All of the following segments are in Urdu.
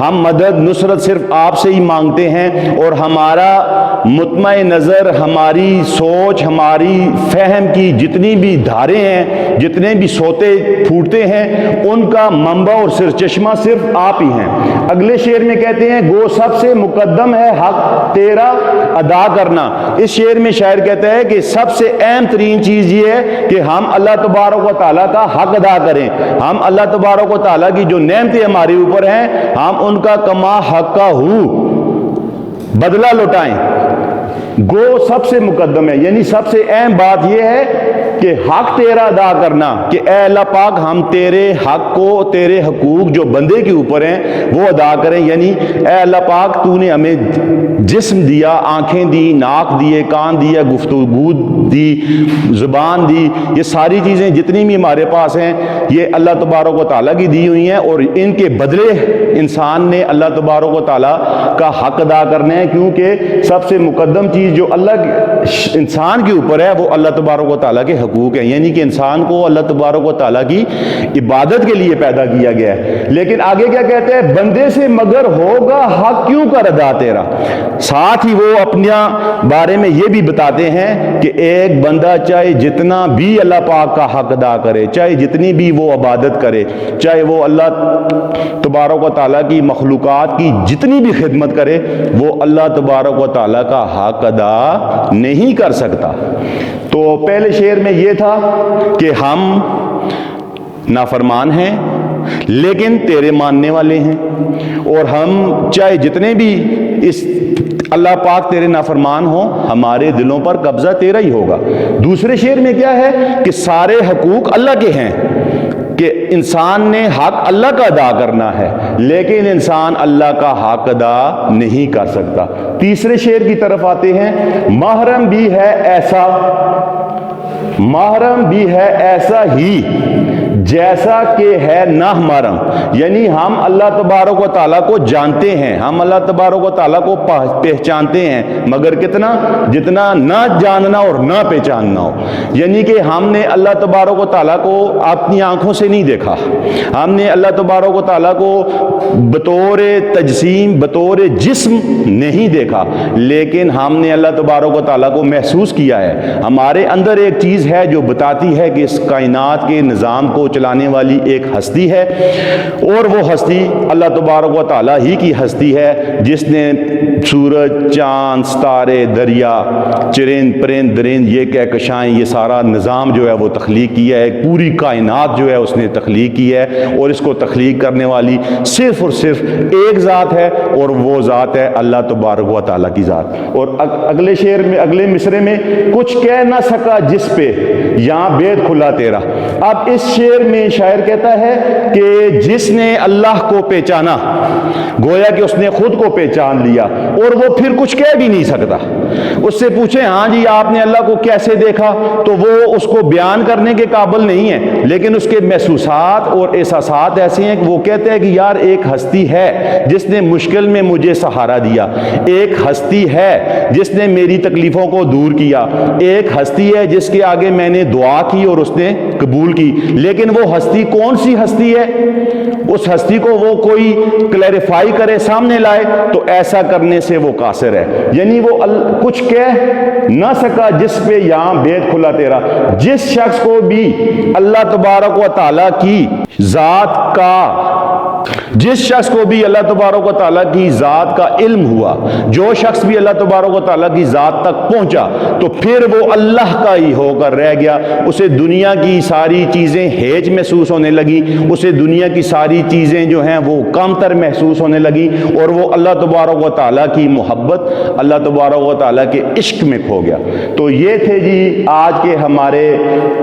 ہم مدد نصرت صرف آپ سے ہی مانگتے ہیں، اور ہمارا مطمع نظر، ہماری سوچ، ہماری فہم کی جتنی بھی دھاریں ہیں، جتنے بھی سوتے پھوٹتے ہیں، ان کا منبع اور سرچشمہ صرف آپ ہی ہیں۔ اگلے شعر میں کہتے ہیں گو سب سے مقدم ہے حق تیرا ادا کرنا۔ اس شعر میں شاعر کہتا ہے کہ سب سے اہم ترین چیز یہ ہے کہ ہم اللہ تبارک و تعالیٰ کا حق ادا کریں، ہم اللہ تبارک و تعالیٰ کی جو نعمتیں ہمارے اوپر ہیں ہم ان کا کما حق کا بدلہ لوٹائیں۔ گو سب سے مقدم ہے، یعنی سب سے اہم بات یہ ہے کہ حق تیرا ادا کرنا، کہ اے اللہ پاک ہم تیرے حق کو، تیرے حقوق جو بندے کے اوپر ہیں وہ ادا کریں۔ یعنی اے اللہ پاک تو نے ہمیں جسم دیا، آنکھیں دی، ناک دیے، کان دیا، گفتگو دی، زبان دی، یہ ساری چیزیں جتنی بھی ہمارے پاس ہیں یہ اللہ تبارک و تعالیٰ کی دی ہوئی ہیں، اور ان کے بدلے انسان نے اللہ تبارک و تعالیٰ کا حق ادا کرنے ہیں، کیونکہ سب سے مقدم چیز جو اللہ انسان کے اوپر ہے وہ اللہ تبارک و تعالیٰ کے حقوق ہیں، یعنی کہ انسان کو اللہ تبارک و تعالیٰ کی عبادت کے لیے پیدا کیا گیا ہے۔ لیکن آگے کیا کہتے ہیں؟ بندے سے مگر ہوگا حق کیوں کر ادا تیرا۔ ساتھ ہی وہ اپنے بارے میں یہ بھی بتاتے ہیں کہ ایک بندہ چاہے جتنا بھی اللہ پاک کا حق ادا کرے، چاہے جتنی بھی وہ عبادت کرے، چاہے وہ اللہ تبارک و تعالیٰ کی مخلوقات کی جتنی بھی خدمت کرے، وہ اللہ تبارک و تعالیٰ کا حق ادا نہیں کر سکتا۔ تو پہلے شعر میں یہ تھا کہ ہم نافرمان ہیں لیکن تیرے ماننے والے ہیں، اور ہم چاہے جتنے بھی اس اللہ پاک تیرے نافرمان ہوں، ہمارے دلوں پر قبضہ تیرا ہی ہوگا۔ دوسرے شعر میں کیا ہے کہ سارے حقوق اللہ کے ہیں، کہ انسان نے حق اللہ کا ادا کرنا ہے لیکن انسان اللہ کا حق ادا نہیں کر سکتا۔ تیسرے شعر کی طرف آتے ہیں، محرم بھی ہے ایسا، محرم بھی ہے ایسا ہی جیسا کہ ہے نہ محرم، یعنی ہم اللہ تبارک و تعالیٰ کو جانتے ہیں، ہم اللہ تبارک و تعالیٰ کو پہچانتے ہیں، مگر کتنا؟ جتنا نہ جاننا اور نہ پہچاننا ہو۔ یعنی کہ ہم نے اللہ تبارک و تعالیٰ کو اپنی آنکھوں سے نہیں دیکھا، ہم نے اللہ تبارک و تعالیٰ کو بطور تجسیم، بطور جسم نہیں دیکھا، لیکن ہم نے اللہ تبارک و تعالیٰ کو محسوس کیا ہے۔ ہمارے اندر ایک چیز ہے جو بتاتی ہے کہ اس کائنات کے نظام کو چلانے والی ایک ہستی ہے، اور وہ ہستی اللہ تبارک و تعالیٰ ہی کی ہستی ہے، جس نے سورج، چاند، ستارے، دریا، چرند، پرند، درند، یہ کہکشائیں، یہ سارا نظام جو ہے وہ تخلیق کیا ہے، پوری کائنات جو ہے اس نے تخلیق کی ہے، اور اس کو تخلیق کرنے والی صرف اور صرف ایک ذات ہے، اور وہ ذات ہے اللہ تبارک و تعالیٰ کی ذات۔ اور اگلے شعر میں، اگلے مصرے میں، کچھ کہہ نہ سکا جس پہ یہاں بیت کھلا تیرا۔ اب اس شعر میں شاعر کہتا ہے کہ جس نے اللہ کو پہچانا، گویا کہ اس نے خود کو پہچان لیا، اور وہ پھر کچھ کہہ بھی نہیں سکتا۔ اس سے پوچھیں ہاں جی آپ نے اللہ کو کیسے دیکھا، تو وہ اس کو بیان کرنے کے قابل نہیں ہے، لیکن اس کے محسوسات اور احساسات ایسے ہیں کہ وہ کہتے ہیں کہ یار ایک ہستی ہے جس نے مشکل میں مجھے سہارا دیا، ایک ہستی ہے جس نے میری تکلیفوں کو دور کیا، ایک ہستی ہے جس کے آگے میں نے دعا کی اور اس نے قبول کی۔ لیکن وہ ہستی کون سی ہستی ہے؟ اس ہستی کو وہ کوئی کلیریفائی کرے، سامنے لائے، تو ایسا کرنے سے وہ قاصر ہے۔ یعنی وہ کچھ کہہ نہ سکا جس پہ یہاں بیت کھلا تیرا۔ جس شخص کو بھی اللہ تبارک و تعالیٰ کی ذات کا، جس شخص کو بھی اللہ تبارک و تعالیٰ کی ذات کا علم ہوا، جو شخص بھی اللہ تبارک و تعالیٰ کی ذات تک پہنچا، تو پھر وہ اللہ کا ہی ہو کر رہ گیا۔ اسے دنیا کی ساری چیزیں ہیج محسوس ہونے لگی، اسے دنیا کی ساری چیزیں جو ہیں وہ کم تر محسوس ہونے لگی، اور وہ اللہ تبارک و تعالیٰ کی محبت، اللہ تبارک و تعالیٰ کے عشق میں کھو گیا۔ تو یہ تھے جی آج کے ہمارے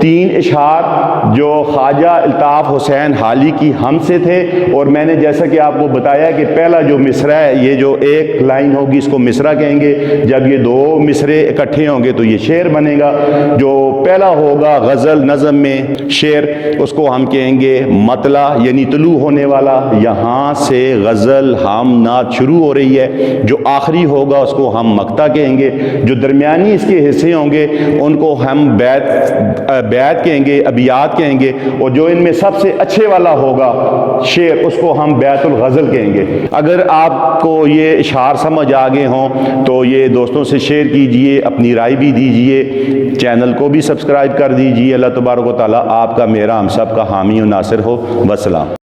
3 اشعار جو خواجہ الطاف حسین حالی کی ہم سے تھے، اور میں نے جیسا کہ آپ کو بتایا کہ پہلا جو مصرع ہے یہ جو ایک لائن ہوگی اس کو مصرع کہیں گے، جب یہ دو مصرے اکٹھے ہوں گے تو یہ شعر بنے گا۔ جو پہلا ہوگا غزل نظم میں شعر اس کو ہم کہیں گے مطلع یعنی طلوع ہونے والا، یہاں سے غزل ہم نعت شروع ہو رہی ہے۔ جو آخری ہوگا اس کو ہم مقطع کہیں گے، جو درمیانی اس کے حصے ہوں گے ان کو ہم بیت کہیں گے، ابیات کہیں گے، اور جو ان میں سب سے اچھے والا ہوگا شعر اس کو ہم بیت الغزل کہیں گے۔ اگر آپ کو یہ اشعار سمجھ آگے ہوں تو یہ دوستوں سے شیئر کیجئے، اپنی رائے بھی دیجئے، چینل کو بھی سبسکرائب کر دیجئے۔ اللہ تبارک و تعالیٰ آپ کا میرا ہم سب کا حامی و ناصر ہو۔ والسلام۔